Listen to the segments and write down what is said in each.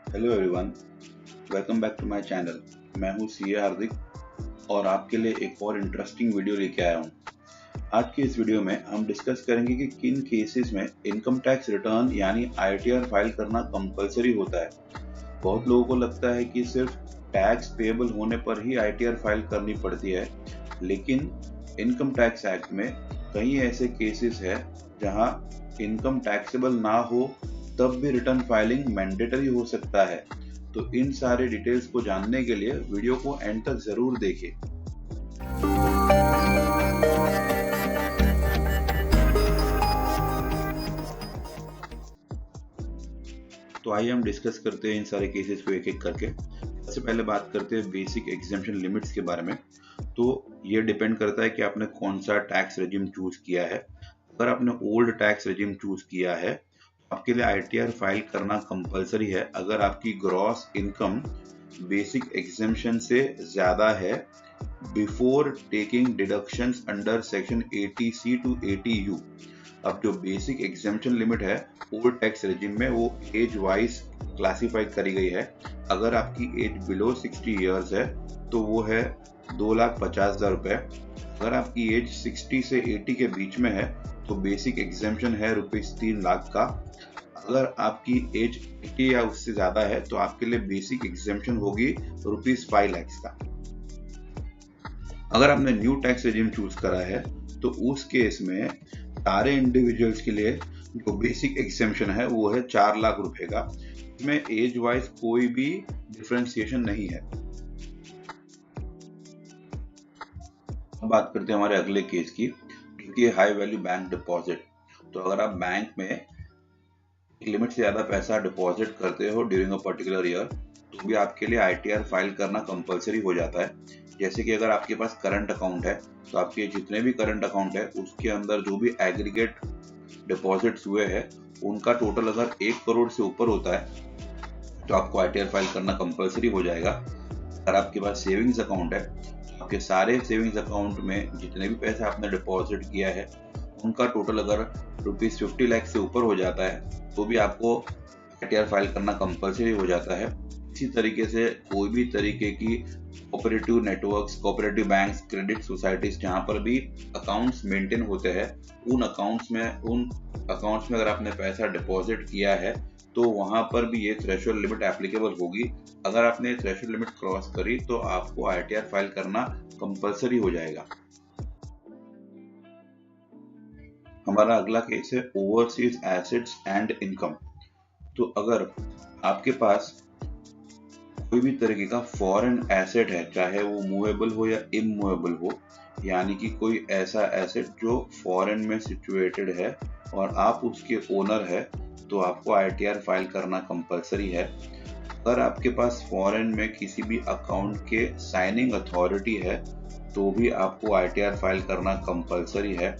Hello everyone, welcome back to my channel. मैं हूं CA हार्दिक और आपके लिए एक और इंटरेस्टिंग वीडियो लेके आया हूं। आज की इस वीडियो में हम डिस्कस करेंगे कि किन केसेस में इनकम टैक्स रिटर्न यानी आईटीआर फाइल करना कंपलसरी होता है। बहुत लोगों को लगता है कि सिर्फ टैक्स पेएबल होने पर ही आईटीआर फाइल करनी पड़ती है, लेकिन इनकम टैक्स एक्ट में कई ऐसे केसेस है जहां इनकम टैक्सेबल ना हो तब भी रिटर्न फाइलिंग मैंडेटरी हो सकता है। तो इन सारे डिटेल्स को जानने के लिए वीडियो को एंड तक जरूर देखें। तो आइए हम डिस्कस करते हैं इन सारे केसेस को एक एक करके। सबसे पहले बात करते हैं बेसिक एग्जेम्पशन लिमिट्स के बारे में। तो ये डिपेंड करता है कि आपने कौन सा टैक्स रेजिम चूज किया है। अगर आपने ओल्ड टैक्स रेजिम चूज किया है तो आपके लिए आईटीआर फाइल करना कंपलसरी है अगर आपकी ग्रॉस इनकम बेसिक एग्जेम्पशन से ज्यादा है before taking deductions under section 80C to 80U। अब जो बेसिक एग्जेम्पशन लिमिट है ओल्ड टैक्स रेजिम में वो एज वाइज क्लासिफाई करी गई है। अगर आपकी एज बिलो 60 इयर्स है तो वो है 2,50,000 रुपए। अगर आपकी एज 60 से 80 के बीच में है तो बेसिक एग्जेम्पशन है ₹3 लाख का। अगर आपकी एज 80 या उससे ज्यादा है तो आपके लिए बेसिक एग्जेम्पशन होगी ₹5 लाख का। अगर आपने न्यू टैक्स रेजिम चूज करा है तो उस केस में सारे इंडिविजुअल्स के लिए जो बेसिक एग्जेम्पशन है वो है 4 लाख रुपए का। इसमें एज वाइज कोई भी डिफरेंशिएशन नहीं है। अब बात करते हैं हमारे अगले केस की, जो कि हाई वैल्यू बैंक डिपॉजिट। तो अगर आप बैंक में एक लिमिट से ज्यादा पैसा डिपॉजिट करते हो ड्यूरिंग अ पर्टिकुलर ईयर तो भी आपके लिए आईटीआर फाइल करना कंपलसरी हो जाता है। जैसे कि अगर आपके पास करंट अकाउंट है तो आपके जितने भी करंट अकाउंट है उसके अंदर जो भी एग्रीगेट डिपॉजिट्स हुए हैं उनका टोटल अगर 1 करोड़ से ऊपर होता है तो आपको आईटीआर फाइल करना कंपलसरी हो जाएगा। अगर आपके पास सेविंग्स अकाउंट है तो आपके सारे सेविंग्स अकाउंट में जितने भी पैसे आपने डिपॉजिट किया है उनका टोटल अगर ₹50 लाख से ऊपर हो जाता है तो भी आपको आईटीआर फाइल करना कंपलसरी हो जाता है। इसी तरीके से कोई भी तरीके की cooperative networks, cooperative banks, credit societies जहां पर भी अकाउंट्स मेंटेन होते हैं उन अकाउंट्स में अगर आपने पैसा डिपॉजिट किया है तो वहां पर भी ये थ्रेशोल्ड लिमिट एप्लीकेबल होगी। अगर आपने थ्रेशोल्ड लिमिट क्रॉस करी तो आपको आईटीआर फाइल करना कंपलसरी हो जाएगा। हमारा अगला केस है ओवरसीज एसेट्स एंड इनकम। तो अगर आपके पास कोई भी तरीके का फॉरेन एसेट है, चाहे वो मूवेबल हो या इमूवेबल हो, यानी कि कोई ऐसा एसेट जो फॉरेन में सिचुएटेड है और आप उसके ओनर है तो आपको आईटीआर फाइल करना कंपलसरी है। अगर आपके पास फॉरेन में किसी भी अकाउंट के साइनिंग अथॉरिटी है तो भी आपको आईटीआर फाइल करना कंपलसरी है।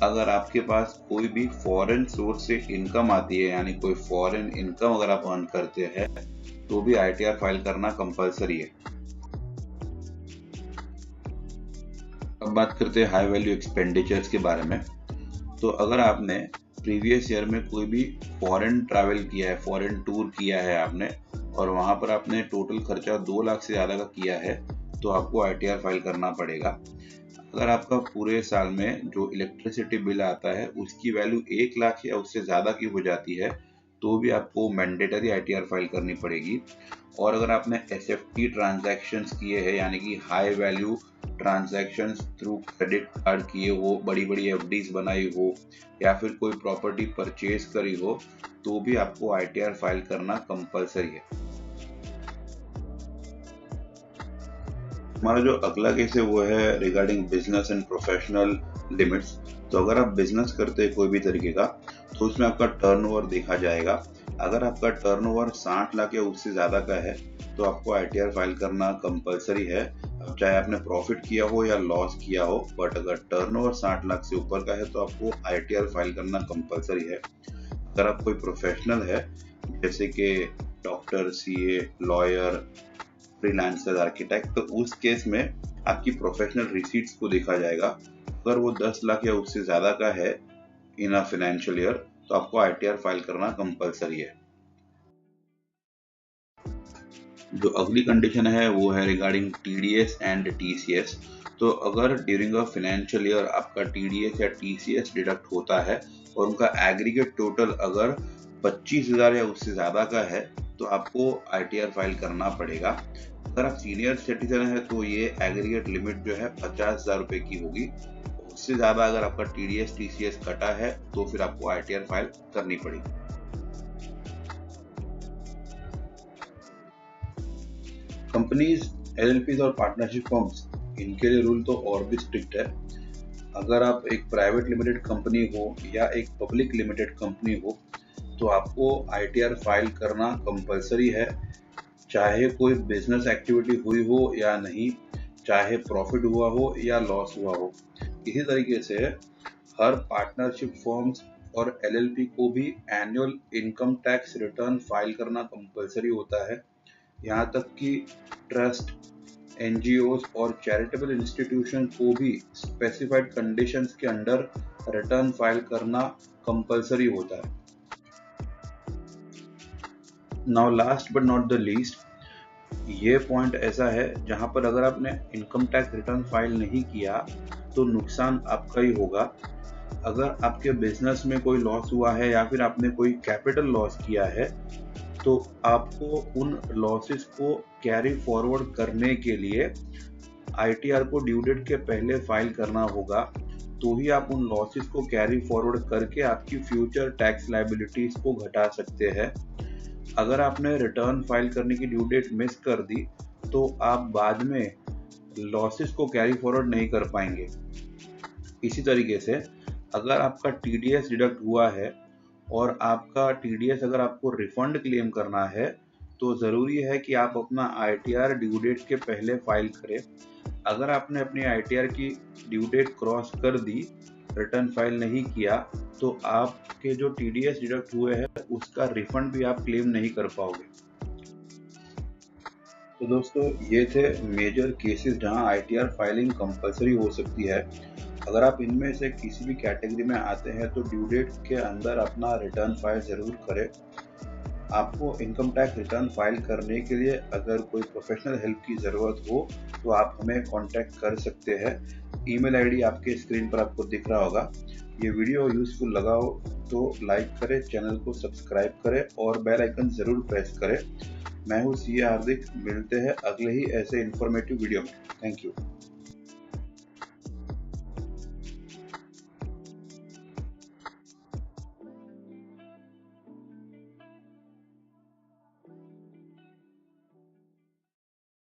अगर आपके पास कोई भी फॉरेन सोर्स से इनकम आती है यानी कोई फॉरेन इनकम अगर आप अर्न करते हैं तो भी आईटीआर फाइल करना कंपलसरी है। अब बात करते हैं हाई वैल्यू एक्सपेंडिचर्स के बारे में। तो अगर आपने प्रीवियस ईयर में कोई भी फॉरेन ट्रैवल किया है, फॉरेन टूर किया है आपने और वहां पर आपने टोटल खर्चा 2 लाख से ज्यादा का किया है तो आपको आईटीआर फाइल करना पड़ेगा। अगर आपका पूरे साल में जो इलेक्ट्रिसिटी बिल आता है उसकी वैल्यू 1 लाख या उससे ज्यादा की हो जाती है तो भी आपको मैंडेटरी आईटीआर फाइल करनी पड़ेगी। और अगर आपने एसएफटी ट्रांजैक्शंस किए हैं यानी कि high value transactions through credit card किए हो, बड़ी बड़ी एफडीज बनाई हो या फिर कोई प्रॉपर्टी परचेज करी हो तो भी आपको आईटीआर फाइल करना कंपलसरी है। हमारा जो अगला केस है वो है regarding business and professional limits. तो अगर आप बिजनेस करते हैं कोई भी तरीके का तो उसमें आपका टर्नओवर देखा जाएगा। अगर आपका टर्नओवर 60 लाख या उससे ज्यादा का है तो आपको आईटीआर फाइल करना कंपलसरी है। अब चाहे आपने प्रॉफिट किया हो या लॉस किया हो, बट अगर टर्नओवर 60 लाख से ऊपर का है तो आपको आईटीआर फाइल करना कंपलसरी है। अगर आप कोई प्रोफेशनल है जैसे कि doctor, CA, lawyer, freelancer, architect, तो उस केस में आपकी प्रोफेशनल रिसीट्स को देखा जाएगा। अगर वो 10 लाख या उससे ज्यादा का है इन अ फाइनेंशियल ईयर तो आपको आईटीआर फाइल करना कंपलसरी है। जो अगली कंडीशन है वो है रिगार्डिंग TDS एंड TCS। तो अगर ड्यूरिंग अ फाइनेंशियल ईयर आपका TDS या TCS डिडक्ट होता है और उनका एग्रीगेट टोटल अगर 25,000 या उससे ज़्यादा का है तो आपको ITR फाइल करना पड़ेगा। अगर आप सीनियर सिटीजन है तो ये एग्रीगेट लिमिट जो है 50,000 रुपये की होगी। उससे ज़्यादा अगर आपका TDS TCS कटा है तो फिर आपको ITR फाइल करनी पड़ेगी। कंपनीज, LLPs और पार्टनरशिप फर्म्स, इनके लिए रूल तो और भी स्ट्रिक्ट है। अगर आप एक प्राइवेट लिमिटेड कंपनी हो या एक पब्लिक लिमिटेड कंपनी हो तो आपको ITR फाइल करना कंपलसरी है, चाहे कोई बिजनेस एक्टिविटी हुई हो या नहीं, चाहे प्रॉफिट हुआ हो या लॉस हुआ हो। इसी तरीके से हर पार्टनरशिप फर्म्स और LLP को भी annual income tax return file करना कंपलसरी होता है। यहाँ तक कि ट्रस्ट, NGOs और चैरिटेबल इंस्टीट्यूशन को भी स्पेसिफाइड कंडीशंस के अंडर रिटर्न फाइल करना कंपलसरी होता है। Now last but not the least, ये पॉइंट ऐसा है जहां पर अगर आपने इनकम टैक्स रिटर्न फाइल नहीं किया तो नुकसान आपका ही होगा। अगर आपके बिजनेस में कोई लॉस हुआ है या फिर आपने कोई कैपिटल लॉस किया है तो आपको उन लॉसेस को कैरी फॉरवर्ड करने के लिए ITR को ड्यू डेट के पहले फाइल करना होगा, तो ही आप उन लॉसेस को कैरी फॉरवर्ड करके आपकी फ्यूचर टैक्स लायबिलिटीज को घटा सकते हैं। अगर आपने रिटर्न फाइल करने की ड्यू डेट मिस कर दी तो आप बाद में लॉसेस को कैरी फॉरवर्ड नहीं कर पाएंगे। इसी तरीके से अगर आपका TDS डिडक्ट हुआ है और आपका TDS अगर आपको रिफंड क्लेम करना है तो ज़रूरी है कि आप अपना ITR ड्यू डेट के पहले फाइल करें। अगर आपने अपनी ITR की ड्यू डेट क्रॉस कर दी, रिटर्न फाइल नहीं किया, तो आपके जो TDS डिडक्ट हुए हैं उसका रिफंड भी आप क्लेम नहीं कर पाओगे। तो दोस्तों, ये थे मेजर केसेस जहां ITR फाइलिंग कंपलसरी हो सकती है। अगर आप इनमें से किसी भी कैटेगरी में आते हैं तो ड्यू डेट के अंदर अपना रिटर्न फाइल ज़रूर करें। आपको इनकम टैक्स रिटर्न फाइल करने के लिए अगर कोई प्रोफेशनल हेल्प की ज़रूरत हो तो आप हमें कांटेक्ट कर सकते हैं। ईमेल ID आपके स्क्रीन पर आपको दिख रहा होगा। ये वीडियो यूज़फुल लगा हो तो लाइक करें, चैनल को सब्सक्राइब करें और बेल आइकन ज़रूर प्रेस करें। मैं हूँ CA हार्दिक, मिलते हैं अगले ही ऐसे इन्फॉर्मेटिव वीडियो में। Thank you.